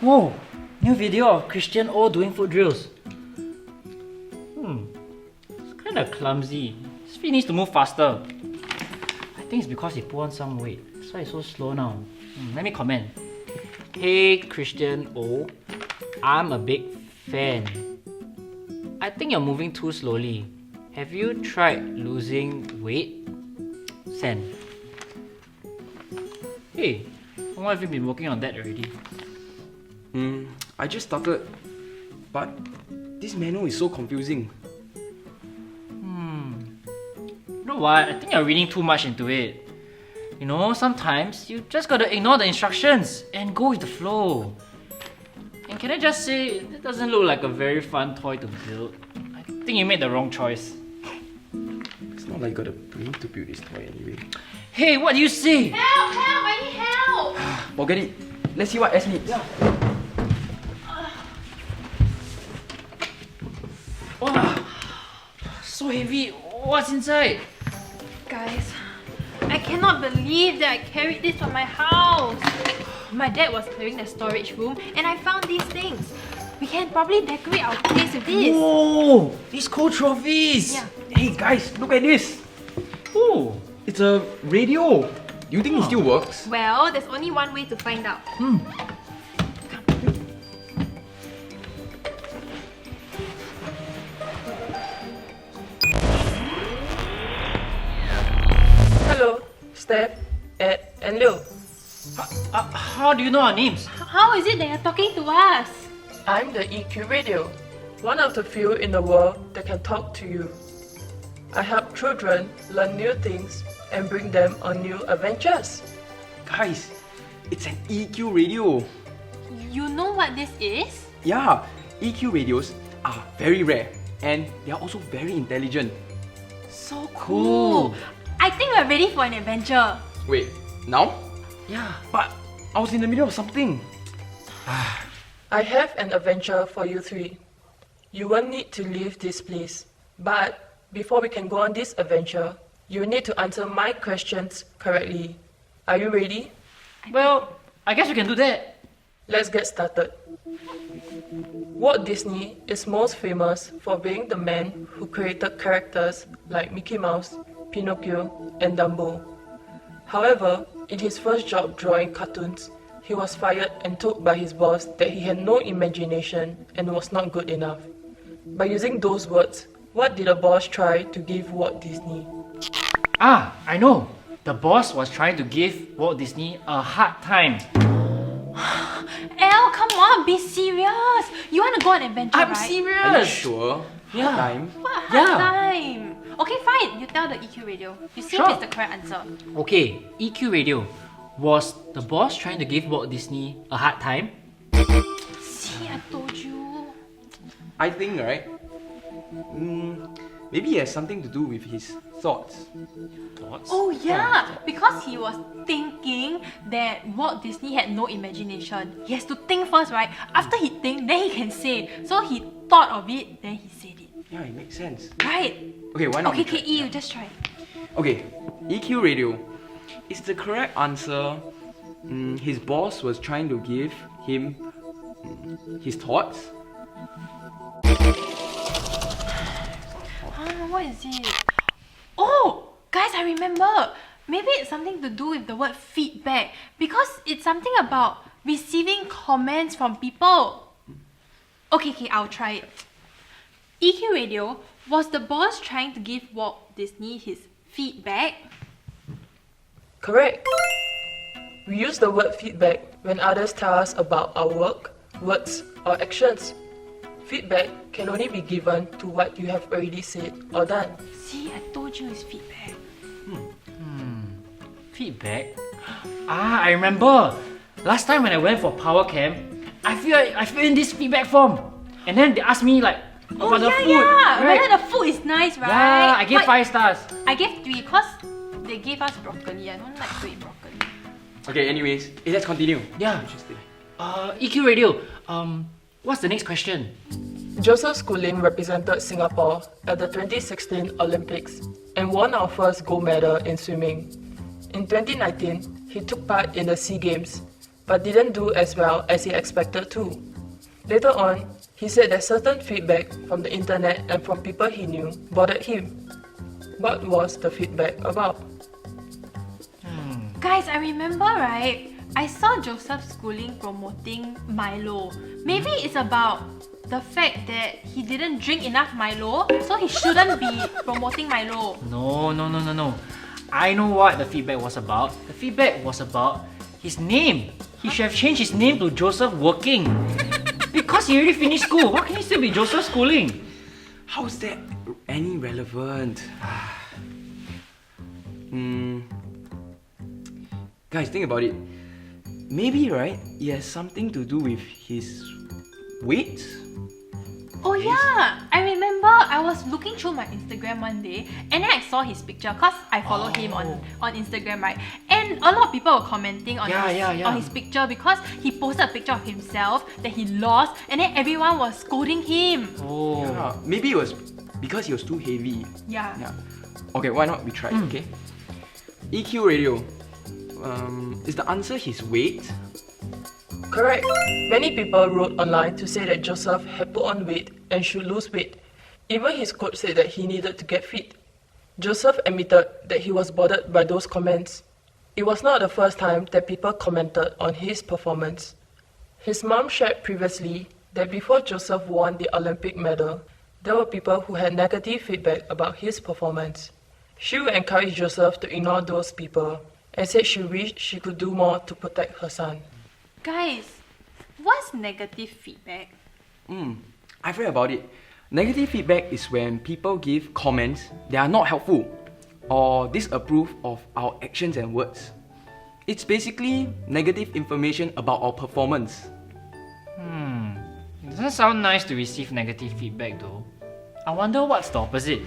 Whoa! New video of Christian O doing foot drills. It's kinda clumsy. His feet needs to move faster. I think it's because he put on some weight. That's why he's so slow now. Let me comment. Hey Christian O, I'm a big fan. I think you're moving too slowly. Have you tried losing weight? Send. Hey, how long have you been working on that already? I just started, but this manual is so confusing. You know what? I think you're reading too much into it. You know, sometimes you just gotta ignore the instructions and go with the flow. And can I just say, it doesn't look like a very fun toy to build. I think you made the wrong choice. It's not like you got a brain to build this toy anyway. Hey, what do you say? Help! Help! I need help! Forget it. Let's see what S needs. Yeah. Wow, so heavy. What's inside? Guys, I cannot believe that I carried this from my house. My dad was clearing the storage room and I found these things. We can probably decorate our place with this. Whoa! These cool trophies! Yeah. Hey guys, look at this. Ooh. It's a radio. Do you think it still works? Well, there's only one way to find out. Hello, Stef, Ed, and Yeol. How do you know our names? How is it that you're talking to us? I'm the EQ Radio, one of the few in the world that can talk to you. I help children learn new things and bring them on new adventures. Guys, it's an EQ radio. You know what this is? Yeah, EQ radios are very rare and they are also very intelligent. So Cool. I think we're ready for an adventure. Wait, now? Yeah. But I was in the middle of something. I have an adventure for you three. You won't need to leave this place, but before we can go on this adventure, you need to answer my questions correctly. Are you ready? Well, I guess we can do that. Let's get started. Walt Disney is most famous for being the man who created characters like Mickey Mouse, Pinocchio, and Dumbo. However, in his first job drawing cartoons, he was fired and told by his boss that he had no imagination and was not good enough. By using those words, what did the boss try to give Walt Disney? I know. The boss was trying to give Walt Disney a hard time. Elle, come on, be serious. You want to go on an adventure, I'm right? serious. Are you sure? Yeah. Time? What hard Yeah. time? Okay, fine. You tell the EQ radio. You see Sure. if it's the correct answer. Okay, EQ Radio. Was the boss trying to give Walt Disney a hard time? See, I told you. I think, right? Maybe it has something to do with his thoughts. Thoughts? Oh yeah, because he was thinking that Walt Disney had no imagination. He has to think first, right? After he think, then he can say. So he thought of it, then he said it. Yeah, it makes sense. Right? Okay, why not? Okay, we try? KE, you just try. Okay, EQ radio. Is the correct answer his boss was trying to give him his thoughts? What is it? Oh, guys, I remember. Maybe it's something to do with the word feedback because it's something about receiving comments from people. Okay, I'll try it. EQ radio, was the boss trying to give Walt Disney his feedback? Correct. We use the word feedback when others tell us about our work, words, or actions. Feedback can only be given to what you have already said or done. See, I told you it's feedback. Feedback? I remember. Last time when I went for power camp, I filled in this feedback form. And then they asked me like about the food. Yeah. Right? Whether the food is nice, right? Yeah, I gave But 5 stars. I gave 3 because they gave us broccoli. I don't like to eat broccoli. Okay, anyways, let's continue. Yeah. Interesting. EQ Radio. What's the next question? Joseph Schooling represented Singapore at the 2016 Olympics and won our first gold medal in swimming. In 2019, he took part in the SEA Games, but didn't do as well as he expected to. Later on, he said that certain feedback from the internet and from people he knew bothered him. What was the feedback about? Guys, I remember, right? I saw Joseph Schooling promoting Milo. Maybe it's about the fact that he didn't drink enough Milo, so he shouldn't be promoting Milo. No. I know what the feedback was about. The feedback was about his name. He should have changed his name to Joseph Working. Because he already finished school. How can he still be Joseph Schooling? How is that any relevant? Guys, think about it. Maybe, right, it has something to do with his weight? Oh yeah, I remember I was looking through my Instagram one day and then I saw his picture because I follow him on Instagram, right? And a lot of people were commenting on, on his picture because he posted a picture of himself that he lost and then everyone was scolding him. Oh. Yeah, maybe it was because he was too heavy. Yeah. Okay, why not we try, okay? EQ radio. Is the answer his weight? Correct. Many people wrote online to say that Joseph had put on weight and should lose weight. Even his coach said that he needed to get fit. Joseph admitted that he was bothered by those comments. It was not the first time that people commented on his performance. His mom shared previously that before Joseph won the Olympic medal, there were people who had negative feedback about his performance. She would encourage Joseph to ignore those people and said she wished she could do more to protect her son. Guys, what's negative feedback? I've read about it. Negative feedback is when people give comments that are not helpful or disapprove of our actions and words. It's basically negative information about our performance. It doesn't sound nice to receive negative feedback though. I wonder what's the opposite.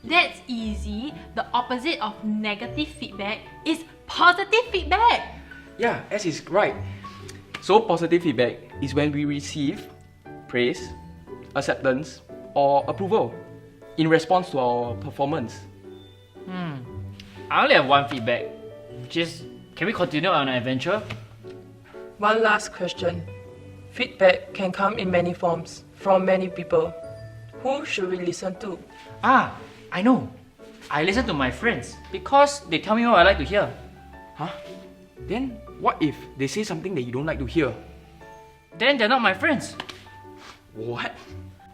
That's easy. The opposite of negative feedback is positive feedback. Yeah, as is right. So positive feedback is when we receive praise, acceptance, or approval in response to our performance. I only have one feedback, which is, can we continue on an adventure? One last question. Feedback can come in many forms, from many people. Who should we listen to? I know. I listen to my friends because they tell me what I like to hear. Huh? Then what if they say something that you don't like to hear? Then they're not my friends. What?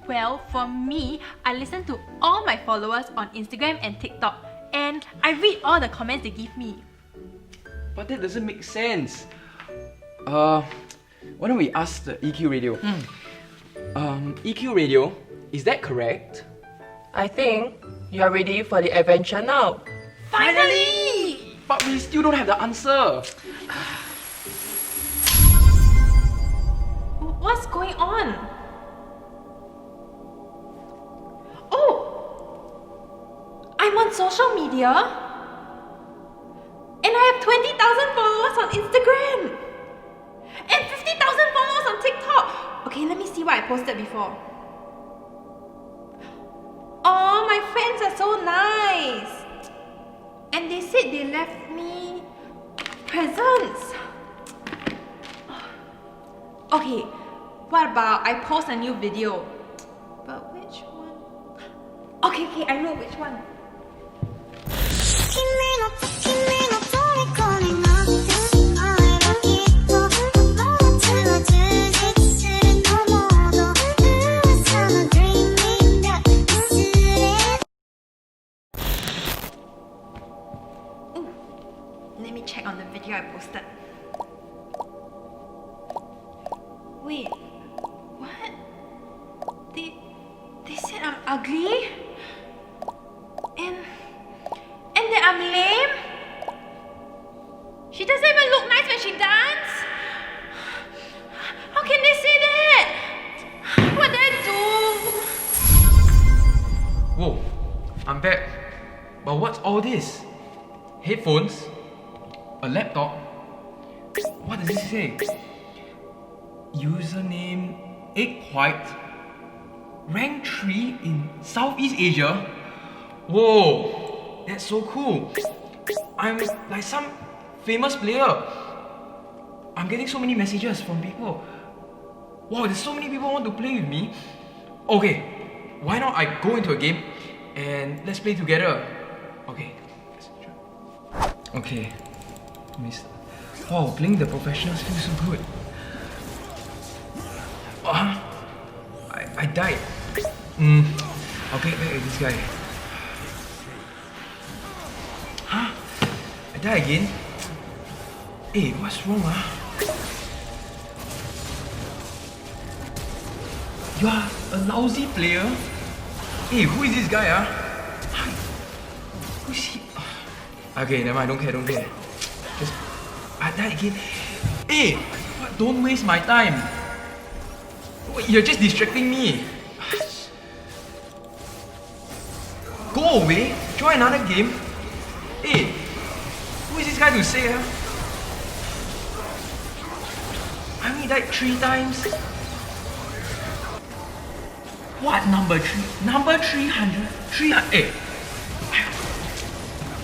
Well, for me, I listen to all my followers on Instagram and TikTok and I read all the comments they give me. But that doesn't make sense. Why don't we ask the EQ radio? EQ radio, is that correct? I think you are ready for the adventure now. Finally! But we still don't have the answer. What's going on? Oh! I'm on social media and I have 20,000 followers on Instagram and 50,000 followers on TikTok. Okay, let me see what I posted before. Oh, my friends are so nice. And they said they left me presents. Okay, what about I post a new video? But which one? Okay, I know which one. Let me check on the video I posted. Wait, what? They said I'm ugly? And that I'm lame? She doesn't even look nice when she dances? How can they say that? What did I do? Whoa, I'm back. But what's all this? Headphones? A laptop? What does it say? Username Egg White. Rank 3 in Southeast Asia? Whoa, that's so cool. I'm like some famous player. I'm getting so many messages from people. Wow, there's so many people want to play with me. Okay, why not I go into a game and let's play together. Okay. Okay. Wow, playing the professionals feels so good. I died. I'll get back at this guy. Huh? I died again? Hey, what's wrong, You are a lousy player? Hey, who is this guy, Who is he? Okay, never mind, don't care. Just... I died again. Hey! What? Don't waste my time! You're just distracting me! Go away! Join another game! Hey! Who is this guy to say, I only died 3 times. What number 3? Number 300? 300? Hey!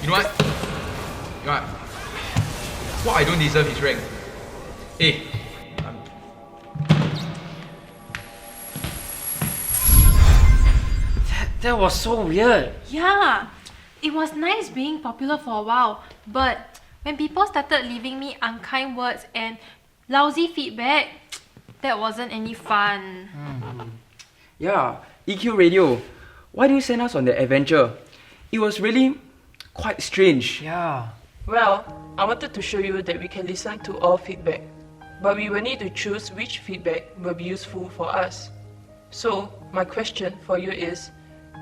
You know what? What I don't deserve is rank. Hey! That was so weird. Yeah, it was nice being popular for a while, but when people started leaving me unkind words and lousy feedback, that wasn't any fun. Yeah, EQ Radio. Why do you send us on that adventure? It was really quite strange. Yeah. Well, I wanted to show you that we can listen to all feedback, but we will need to choose which feedback will be useful for us. So, my question for you is,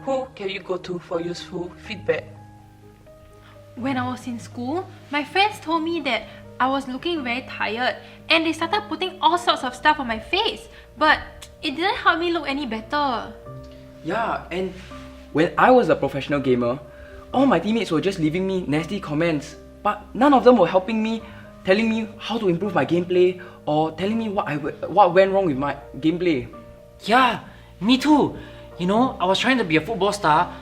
who can you go to for useful feedback? When I was in school, my friends told me that I was looking very tired and they started putting all sorts of stuff on my face, but it didn't help me look any better. Yeah, and when I was a professional gamer, all my teammates were just leaving me nasty comments, but none of them were helping me, telling me how to improve my gameplay or telling me what went wrong with my gameplay. Yeah, me too. You know, I was trying to be a football star,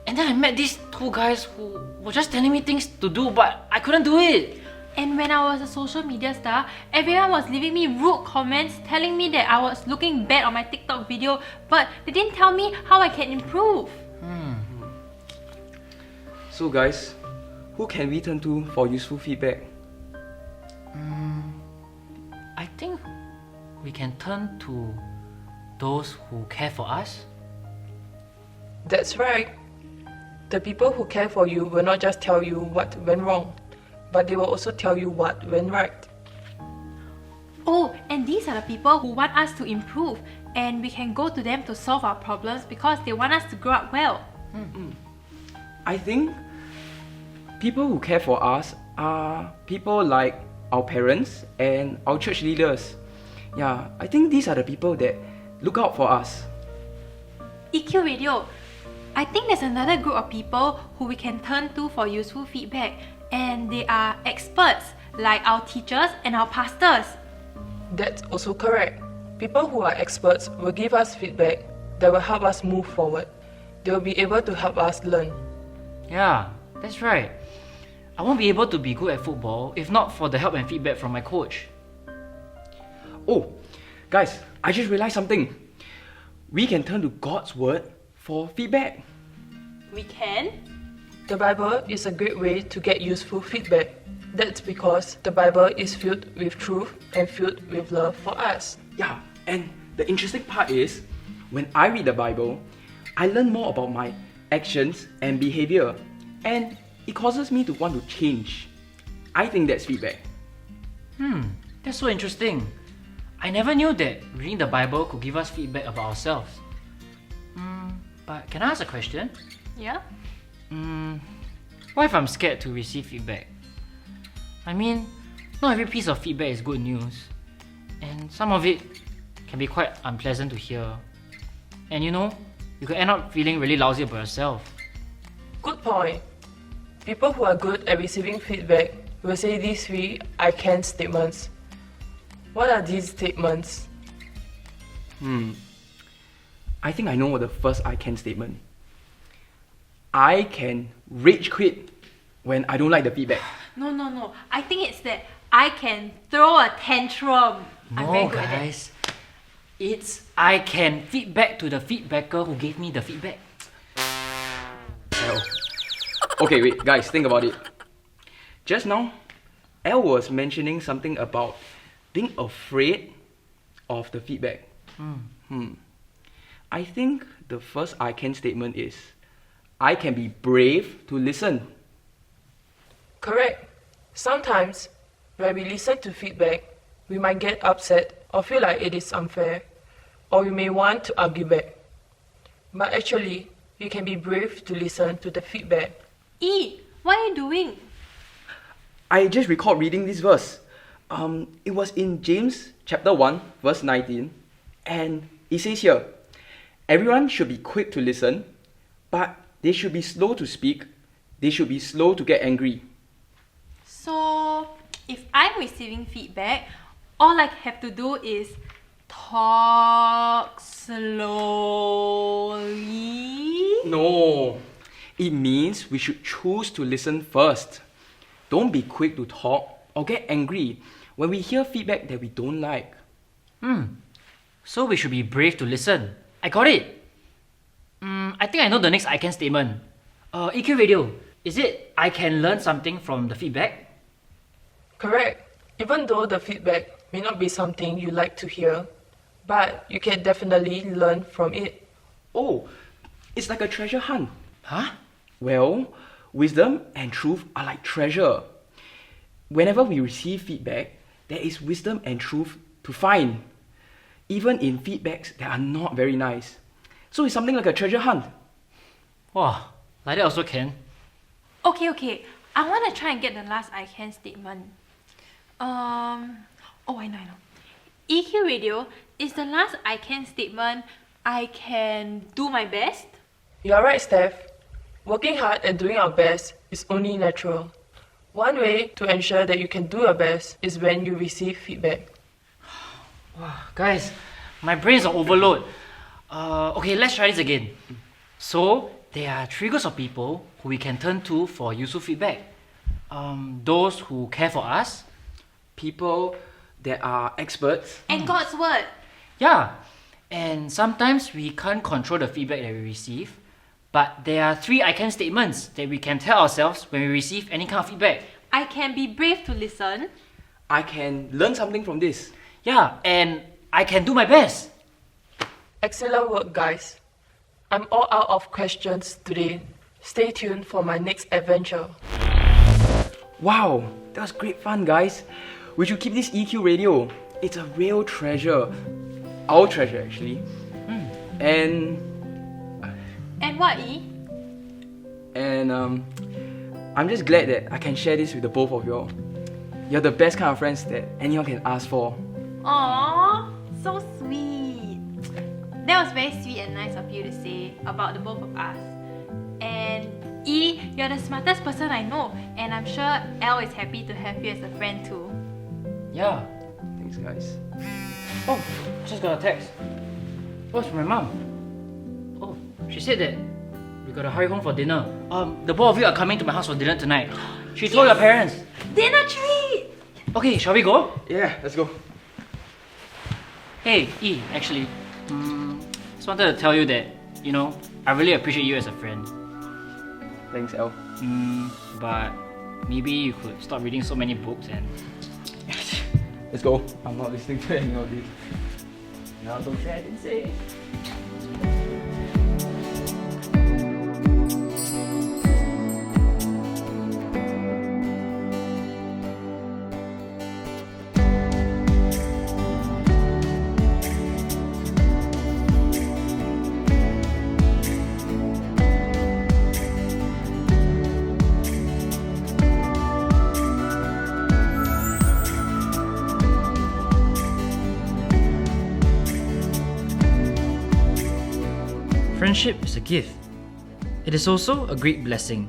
and then I met these 2 guys who were just telling me things to do, but I couldn't do it. And when I was a social media star, everyone was leaving me rude comments telling me that I was looking bad on my TikTok video, but they didn't tell me how I can improve. So guys, who can we turn to for useful feedback? I think we can turn to those who care for us. That's right. The people who care for you will not just tell you what went wrong, but they will also tell you what went right. Oh, and these are the people who want us to improve, and we can go to them to solve our problems because they want us to grow up well. I think people who care for us are people like our parents and our church leaders. Yeah, I think these are the people that look out for us. EQ Radio, I think there's another group of people who we can turn to for useful feedback, and they are experts like our teachers and our pastors. That's also correct. People who are experts will give us feedback that will help us move forward. They will be able to help us learn. Yeah, that's right. I won't be able to be good at football if not for the help and feedback from my coach. Oh, guys, I just realized something. We can turn to God's word for feedback. We can? The Bible is a great way to get useful feedback. That's because the Bible is filled with truth and filled with love for us. Yeah, and the interesting part is, when I read the Bible, I learn more about my actions and behavior, and it causes me to want to change. I think that's feedback. That's so interesting. I never knew that reading the Bible could give us feedback about ourselves. But can I ask a question? Yeah? What if I'm scared to receive feedback? I mean, not every piece of feedback is good news, and some of it can be quite unpleasant to hear. And you know, you could end up feeling really lousy about yourself. Good point. People who are good at receiving feedback will say these 3 I can statements. What are these statements? I think I know the first I can statement. I can rage quit when I don't like the feedback. No. I think it's that I can throw a tantrum. I'm very No, good at that. guys. It's I can feedback to the feedbacker who gave me the feedback. L. Okay, wait, guys, think about it. Just now, L was mentioning something about being afraid of the feedback. I think the first I can statement is I can be brave to listen. Correct. Sometimes, when we listen to feedback, we might get upset or feel like it is unfair, or we may want to argue back. But actually, we can be brave to listen to the feedback. E, what are you doing? I just recalled reading this verse. It was in James chapter 1, verse 19, and it says here, everyone should be quick to listen, but they should be slow to speak, they should be slow to get angry. So, if I'm receiving feedback, all I have to do is talk slowly. No, it means we should choose to listen first. Don't be quick to talk or get angry when we hear feedback that we don't like. So we should be brave to listen. I got it. I think I know the next I can statement. EQ radio. Is it I can learn something from the feedback? Correct. Even though the feedback may not be something you like to hear, but you can definitely learn from it. Oh, it's like a treasure hunt. Huh? Well, wisdom and truth are like treasure. Whenever we receive feedback, there is wisdom and truth to find, even in feedbacks that are not very nice. So it's something like a treasure hunt. Wow, like that also can. Okay. I want to try and get the last I can statement. I know. EQ radio is the last I can statement. I can do my best. You're right, Stef. Working hard and doing our best is only natural. One way to ensure that you can do your best is when you receive feedback. Guys, my brain's on overload. Okay, let's try this again. So, there are three groups of people who we can turn to for useful feedback. Those who care for us. People that are experts. And God's word. Yeah, and sometimes we can't control the feedback that we receive. But there are three I can statements that we can tell ourselves when we receive any kind of feedback. I can be brave to listen. I can learn something from this. Yeah, and I can do my best. Excellent work, guys. I'm all out of questions today. Stay tuned for my next adventure. Wow, that was great fun, guys. We should keep this EQ radio. It's a real treasure. Our treasure, actually. And what, E? I'm just glad that I can share this with the both of y'all. You're the best kind of friends that anyone can ask for. Aww, so sweet. That was very sweet and nice of you to say about the both of us. And E, you're the smartest person I know, and I'm sure L is happy to have you as a friend too. Yeah. Thanks, guys. Oh, just got a text. Oh, it's from my mom. Oh, she said that we gotta hurry home for dinner. The both of you are coming to my house for dinner tonight. She told your parents. Dinner treat! Okay, shall we go? Yeah, let's go. Hey, E, actually, just wanted to tell you that, I really appreciate you as a friend. Thanks, L. But maybe you could stop reading so many books and... Let's go. I'm not listening to any of this. No, don't say I didn't say. Friendship is a gift. It is also a great blessing.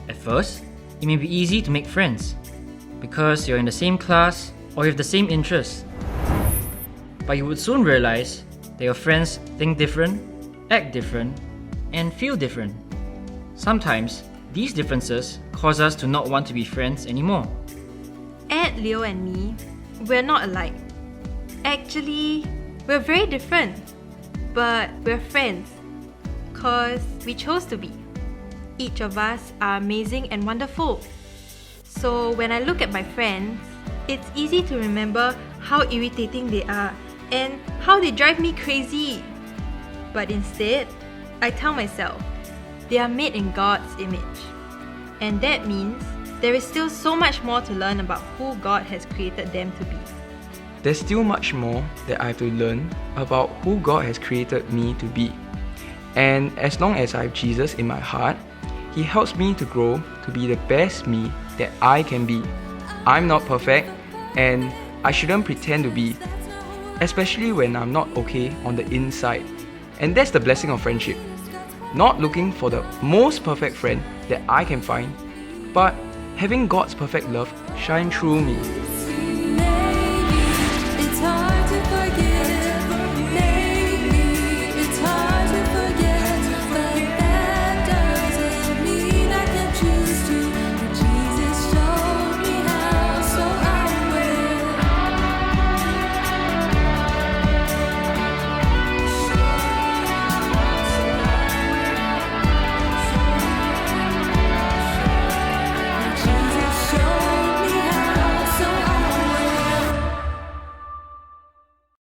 At first, it may be easy to make friends because you're in the same class or you have the same interests. But you would soon realize that your friends think different, act different, and feel different. Sometimes These differences cause us to not want to be friends anymore. Ed, Leo and me, we're not alike. Actually, we're very different. But we're friends. Cause we chose to be. Each of us are amazing and wonderful. So when I look at my friends, it's easy to remember how irritating they are and how they drive me crazy. But instead, I tell myself, they are made in God's image. And that means there is still so much more to learn about who God has created them to be. There's still much more that I have to learn about who God has created me to be. And as long as I have Jesus in my heart, He helps me to grow to be the best me that I can be. I'm not perfect, and I shouldn't pretend to be, especially when I'm not okay on the inside. And that's the blessing of friendship. Not looking for the most perfect friend that I can find, but having God's perfect love shine through me.